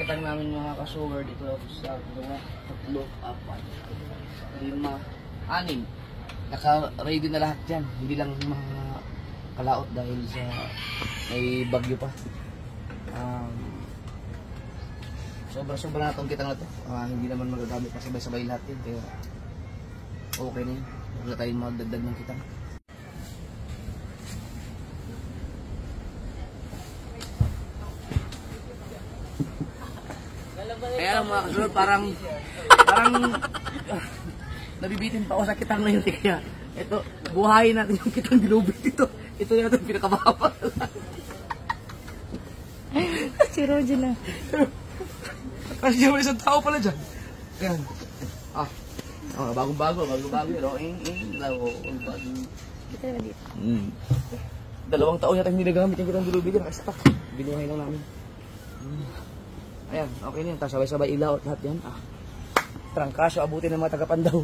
natang namin mga ka-sugar dito sa 2, 3, 4, 5, 6. Naka-ready na lahat yan. Hindi lang mga kalaot dahil sa may bagyo pa. Sobra-sobra na itong kitang na ito. Hindi naman magagamit pa sabay-sabay lahat yun. Kaya okay na yun. Wala tayong magdagdag ng kitang. Kaya lang mga kasunod, parang nabibitin pa ako sa kitang na yun. Kaya ito, buhayin natin yung kitang ginubit dito. Ito yung ating pinakababa. Si Roger na. Kasi siya may isang tao pala dyan. Yan. Bagong-bago yun. Kita na dito. 2 taon yata hindi nagamit yung kitang ginubit yan. Kasi binuhay lang namin. Ayan, okay na yun. Tapos sabay-sabay ilaw at lahat yan. Trangkasyo, abutin ng mga tagapandaw.